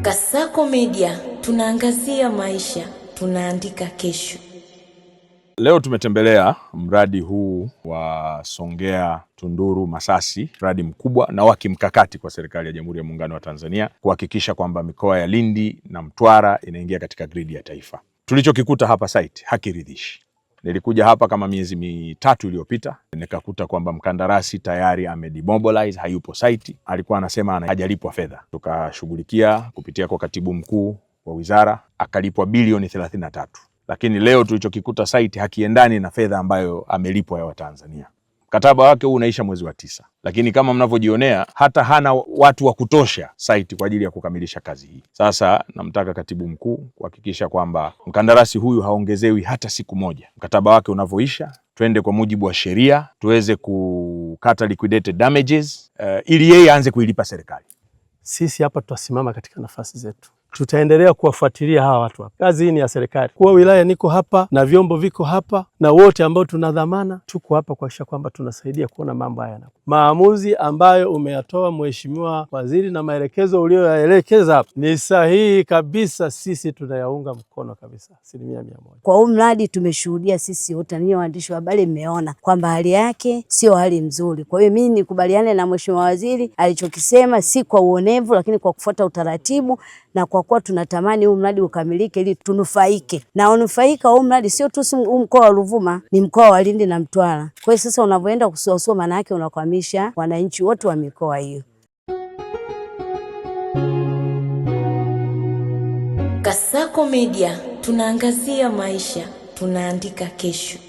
Kasako Media, tunaangazia maisha, tunaandika kesho. Leo tumetembelea mradi huu wa Songea Tunduru Masasi, mradi mkubwa na wa kimkakati kwa serikali ya Jamhuri ya Muungano wa Tanzania kuhakikisha kwamba mikoa ya Lindi na Mtwara inaingia katika gridi ya taifa. Tulichokikuta hapa site hakiridhishi. Nilikuja hapa kama miezi mitatu iliyopita, nikakuta kwamba mkandarasi tayari amedemobilize, hayupo site. Alikuwa anasema hajalipwa fedha. Tukashughulikia kupitia kwa katibu mkuu wa wizara, akalipwa bilioni 33. Lakini leo tulichokikuta site hakiendani na fedha ambayo amelipwa ya Watanzania. Mkataba wake huu unaisha mwezi wa 9. Lakini kama mnavyojionea hata hana watu wa kutosha site kwa ajili ya kukamilisha kazi hii. Sasa namtaka katibu mkuu kuhakikisha kwamba mkandarasi huyu haongezewi hata siku moja. Mkataba wake unavyoisha, twende kwa mujibu wa sheria, tuweze kukata liquidated damages ili yeye aanze kuilipa serikali. Sisi hapa tutasimama katika nafasi zetu. Tutaendelea kuwafuatilia hawa watu hapa. Kazi hii ni ya serikali. Kwa wilaya niko hapa na vyombo viko hapa na wote ambao tuna dhamana tuko hapa kuhakikisha kwamba tunasaidia kuona mambo haya. Maamuzi ambayo umeyatoa Mheshimiwa Waziri na maelekezo uliyoyaelekeza hapa ni sahihi kabisa, sisi tunayaunga mkono kabisa 100%. Kwa huu mradi tumeshuhudia sisi wote, ninyi waandishi wa habari mmeona kwamba hali yake sio hali nzuri. Kwa hiyo mimi nikubaliane na Mheshimiwa Waziri alichokisema, si kwa uonevu lakini kwa kufuata utaratibu, na kwa kuwa tunatamani huu mradi ukamilike ili tunufaike. Na unufaika huu mradi sio tu mkoa wa Ruvuma, ni mkoa wa Lindi na Mtwara. Kwa hiyo sasa unavyoenda kusuasua, maana yake unakwamisha wananchi wote wa mikoa hiyo. Kasako Media, tunaangazia maisha, tunaandika kesho.